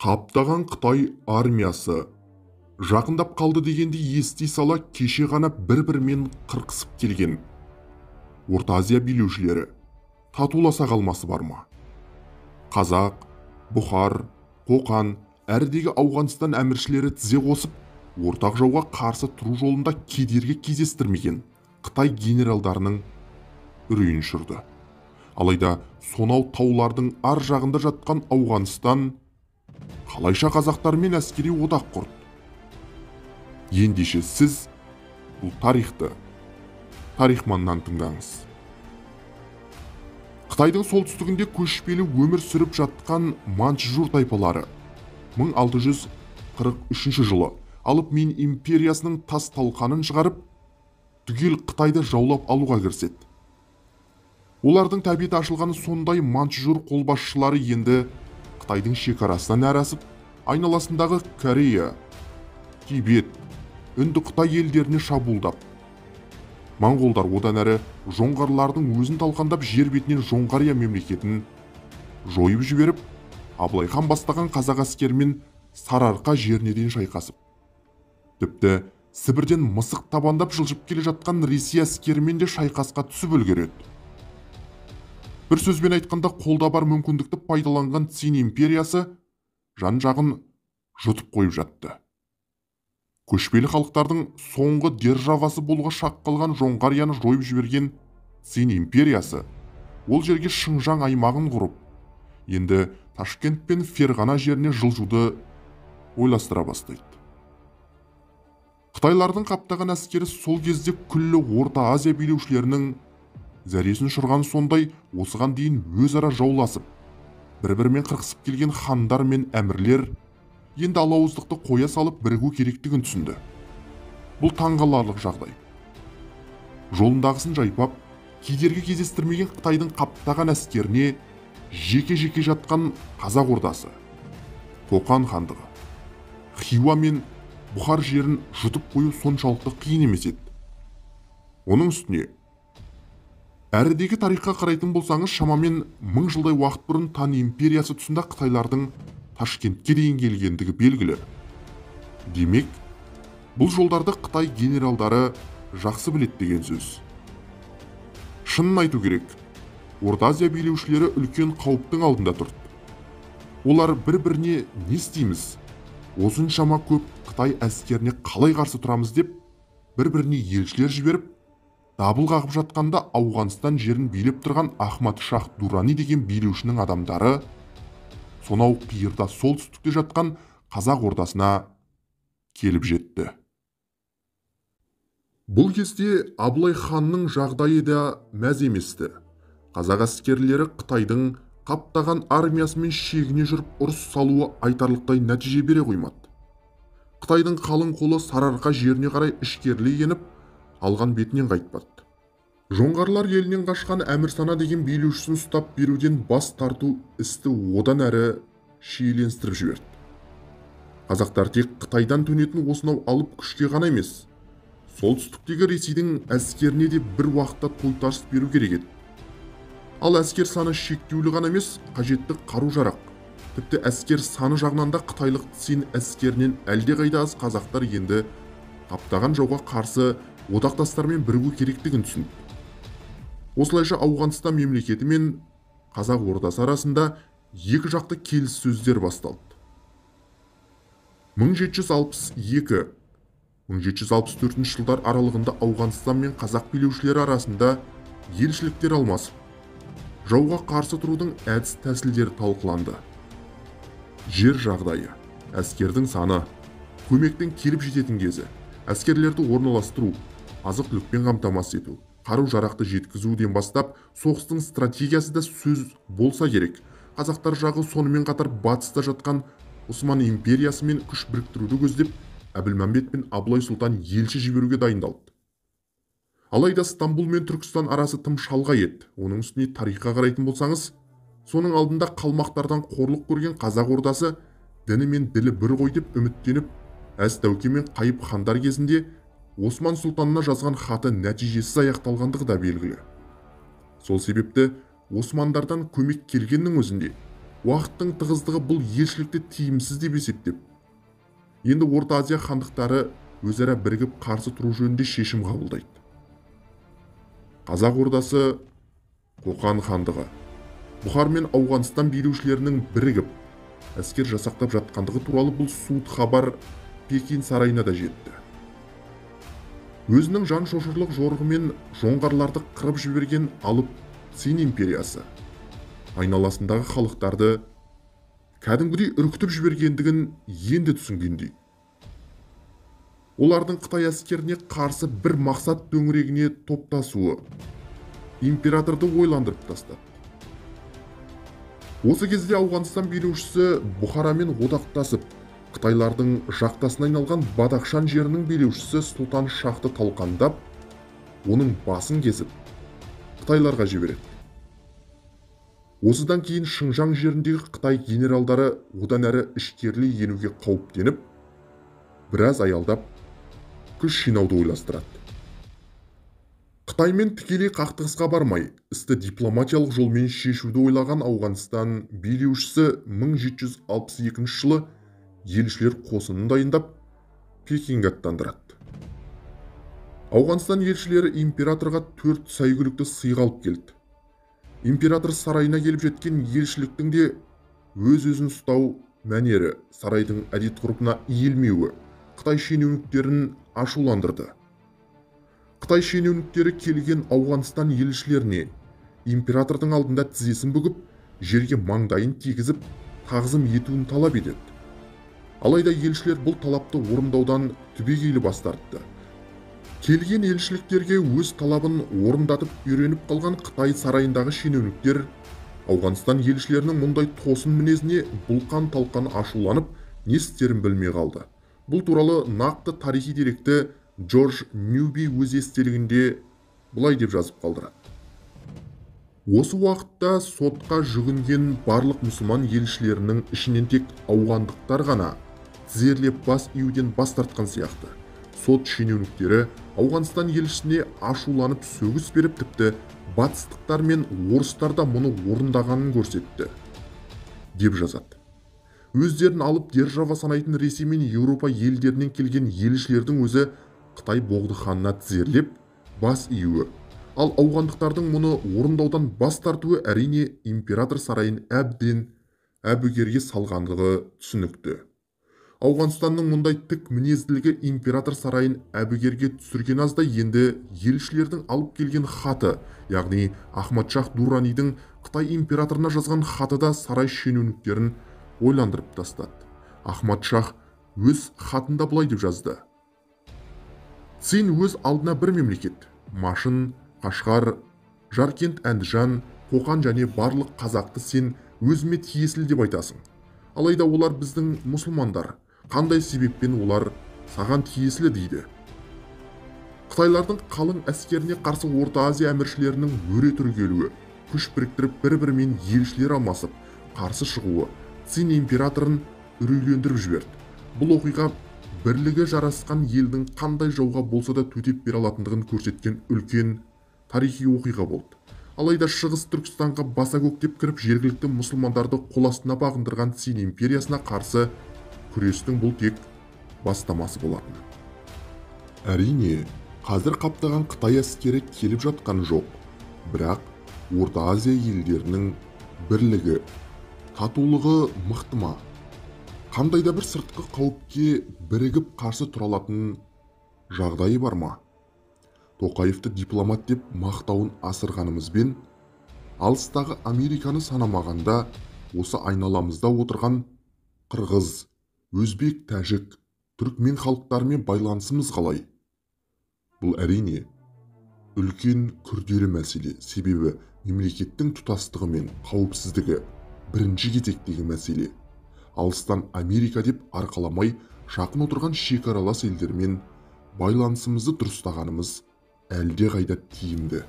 Қаптаған Қытай армиясы жақындап қалды дегенде ести сала кеше ғана бір-бірімен қырқысып келген Орта Азия билеушілері татуласа қалмасы бар ма? Қазақ, Бұхар, Қоқан, әрдегі Ауғанстан әміршілері тізе қосып, ортақ жауға қарсы тұру жолында кедергі кездестірмеген Қытай генералдарының үрейін ұшырды. Алайда сонау таулардың ар жағында жатқан Ауғанстан қалайша қазақтармен әскери одақ құрды? Ендеше сіз бұл тарихманнан тыңдаңыз. Қытайдың солтүстігінде көшпелі өмір сүріп жатқан манчжур тайпалары 1643 жылы алып Мин империясының тас талқанын шығарып, түгел Қытайды жаулап алуға кіріседі. Олардың тәбеті ашылғаны сондай манчжур қолбасшылары енді Қытайдың шекарасынан әрі асып, айналасындағы Корея, Тибет, Үнді Қытай елдеріне шабуылдап, моңғолдар одан әрі жоңғарлардың өзін талқандап жер бетінен Жоңғария мемлекетін жойып жіберіп, Абылай хан бастаған қазақ әскерімен Сарыарқа жеріне дейін шайқасып, тіпті Сібірден мысық табандап жылжып келе жатқан Ресей әскерімен де шайқасқа түсіп үлгереді. Бір сөзбен айтқанда, қолда бар мүмкіндікті пайдаланған Цин империясы жан-жағын жұтып қойып жатты. Көшпелі халықтардың соңғы державасы болуға шақ қалған Жоңғарияны жойып жіберген Цин империясы ол жерге Шыңжаң аймағын құрып, енді Ташкент пен Ферғана жеріне жылжуды ойластыра бастайды. Қытайлардың қаптаған әскері сол кезде күллі Орта Азия билеушілерінің зәресін ұшырған, сондай осыған дейін өзара жауласып, бір-бірімен қырқысып келген хандар мен әмірлер енді алауыздықты қоя салып бірігу керектігін түсінді. Бұл таңғаларлық жағдай. Жолындағысын жайпап, кедергі кездестірмеген Қытайдың қаптаған әскеріне жеке-жеке жатқан Қазақ ордасы, Қоқан хандығы, Хиуа мен Бұхар жерін жұтып қою соншалықты қиын емес еді. Оның үстіне, әрідегі тарихқа қарайтын болсаңыз, шамамен 1000 жылдай уақыт бұрын Тан империясы тұсында Қытайлардың Ташкентке дейін келгендігі белгілі. Демек, бұл жолдарды Қытай генералдары жақсы білет деген сөз. Шынын айту керек, Орта Азия билеушілері үлкен қауіптің алдында тұрды. Олар бір-біріне не істейміз, осыншама көп Қытай әскеріне қалай қарсы тұрамыз деп, бір-біріне елшілер жіберіп, дабыл қағып жатқанда Ауғанстан жерін билеп тұрған Ахмад Шах Дурани деген билеушінің адамдары сонау қиырда солтүстікте жатқан Қазақ ордасына келіп жетті. Бұл кезде Абылай ханның жағдайы да мәз еместі. Қазақ әскерлері Қытайдың қаптаған армиясымен шегіне жүріп ұрыс салуы айтарлықтай нәтиже бере қоймады. Қытайдың қалың қолы Сарыарқа жеріне қарай ішкерлей еніп, алған бетінен қайтпады. Жоңғарлар елінен қашқан Әмірсана деген билеушісін ұстап беруден бас тарту істі одан әрі шиеленістіріп жіберді. Қазақтар тек Қытайдан төнетін осынау алып күшке ғана емес, солтүстіктегі Ресейдің әскеріне де бір уақытта тойтарыс беру керек еді. Ал әскер саны шектеулі ғана емес, қажетті қару-жарақ, тіпті әскер саны жағынан да қытайлық Цин әскерінен әлдеқайда аз қазақтар енді қаптаған жауға қарсы одақтастармен бірігу керектігін түсінді. Осылайша Ауғанстан мемлекеті мен Қазақ ордасы арасында екі жақты келіссөздер басталды. 1762-1764 жылдар аралығында Ауғанстан мен Қазақ билеушілері арасында елшіліктер алмасып, жауға қарсы тұрудың әдіс тәсілдері талқыланды. Жер жағдайы, әскердің саны, көмектің келіп жететін кезі, әскерлерді орналастыру, азық-түлікпен қамтамасыз ету, қару-жарақты жеткізуден бастап, соғыстың стратегиясы да сөз болса керек. Қазақтар жағы сонымен қатар батыста жатқан Осман империясымен күш біріктіруді көздеп, Әбілмәмбет пен Абылай сұлтан елші жіберуге дайындалды. Алайда Стамбул мен Түркістан арасы тым шалғай еді. Оның үстіне тарихқа қарайтын болсаңыз, соның алдында қалмақтардан қорлық көрген Қазақ ордасы діні мен ділі бір ғой деп үміттеніп, Әз Тәуке мен Қайып хандар кезінде Осман сұлтанына жазған хаты нәтижесіз аяқталғандығы да белгілі. Сол себепті Османдардан көмек келгеннің өзінде уақыттың тығыздығы бұл елшілікті тиімсіз деп есептеп, енді Орта Азия хандықтары өзара бірігіп қарсы тұру жөнінде шешім қабылдайды. Қазақ ордасы, Қоқан хандығы, Бұхар мен Ауғанстан билеушілерінің бірігіп әскер жасақтап жатқандығы туралы бұл суыт хабар Пекин сарайына да жетті. Өзінің жан шошырлық жорығымен жоңғарларды қырып жіберген алып Цин империясы айналасындағы халықтарды кәдімгідей үркітіп жібергендігін енді түсінгендей. Олардың Қытай әскеріне қарсы бір мақсат төңірегіне топтасуы императорды ойландырып тастады. Осы кезде Ауғанстан билеушісі Бұхарамен одақтасып, Қытайлардың жақтасына айналған Бадахшан жерінің билеушісі Сұлтан Шахты талқандап, оның басын кесіп, Қытайларға жібереді. Осыдан кейін Шыңжаң жеріндегі Қытай генералдары одан әрі ішкерлі енуге қауіптеніп, біраз аялдап, күш жинауды ойластырады. Қытаймен тікелей қақтығысқа бармай, істі дипломатиялық жолмен шешуді ойлаған Ауғанстан билеушісі 1762 жылы елшілер қосынын дайындап, Пекинге аттандырады. Ауғанстан елшілері императорға 4 сәйгүлікті сыйға алып келді. Император сарайына келіп жеткен елшіліктің де өз-өзін ұстау мәнері, сарайдың әдет-ғұрпына иілмеуі Қытай шенеуніктерін ашуландырды. Қытай шенеуніктері келген Ауғанстан елшілеріне императордың алдында тізесін бүгіп, жерге маңдайын тигізіп, тағзым етуін талап етеді. Алайда елшілер бұл талапты орындаудан түбегейлі бас тартты. Келген елшіліктерге өз талабын орындатып үйреніп қалған Қытай сарайындағы шенеуніктер Ауғанстан елшілерінің мұндай тосын мінезіне бұлқан-талқан ашуланып, не істерін білмей қалды. Бұл туралы нақты тарихи деректі Джордж Ньюби өз естелігінде бұлай деп жазып қалдырады. Осы уақытта сотқа жүгінген барлық мұсылман елшілерінің ішінен тек ауғандықтар ғана тізерлеп бас июден бас тартқан сияқты. Сот шенеуніктері Ауғанстан елшісіне ашуланып сөгіс беріп, тіпті батыстықтар мен орыстар да мұны орындағанын көрсетті, деп жазады. Өздерін алып держава санайтын Ресей мен Еуропа елдерінен келген елшілердің өзі Қытай боғды ханына тізерлеп бас июі, ал ауғандықтардың мұны орындаудан бас тартуы әрине император сарайын әбден әбігерге салғандығы түсінікті. Ауғанстанның мұндай тік мінезділігі император сарайын әбігерге түсірген аздай, енді елшілердің алып келген хаты, яғни Ахмад-Шах Дуранидің Қытай императорына жазған хаты да сарай шенеуніктерін ойландырып тастады. Ахмад-Шах өз хатында былай деп жазды: «Сен өз алдына бір мемлекет, Машын, Қашғар, Жаркент, Әндіжан, Қоқан және барлық қазақты сен өзіме тиесілі деп айтасың. Алайда олар біздің мұсылмандар, қандай себеппен олар саған тиесілі дейді. Қытайлардың қалың әскеріне қарсы Орта Азия әміршілерінің өре түргелуі, күш біріктіріп бір-бірімен елшілер алмасып, қарсы шығуы Цин императорын үрейлендіріп жіберді. Бұл оқиға бірлігі жарасқан елдің қандай жауға болса да төтеп бере алатындығын көрсеткен үлкен тарихи оқиға болды. Алайда Шығыс Түркістанға баса көктеп кіріп, жергілікті мұсылмандарды қол астына бағындырған Цин империясына қарсы күрестің бұл тек бастамасы болатын. Әрине, қазір қаптаған Қытай әскері келіп жатқан жоқ, бірақ Орта Азия елдерінің бірлігі, татулығы мықты ма? Қандай да бір сыртқы қауіпке бірігіп қарсы тұра алатын жағдайы бар ма? Тоқаевты дипломат деп мақтауын асырғанымызбен, алыстағы Американы санамағанда, осы айналамызда отырған қырғыз, өзбек, тәжік, түрікмен халықтарымен байланысымыз қалай? Бұл әрине үлкен күрделі мәселе, себебі мемлекеттің тұтастығы мен қауіпсіздігі бірінші кезектегі мәселе. Алыстан Америка деп арқаламай, жақын отырған шекаралас елдермен байланысымызды дұрыстағанымыз әлде қайда тиімді.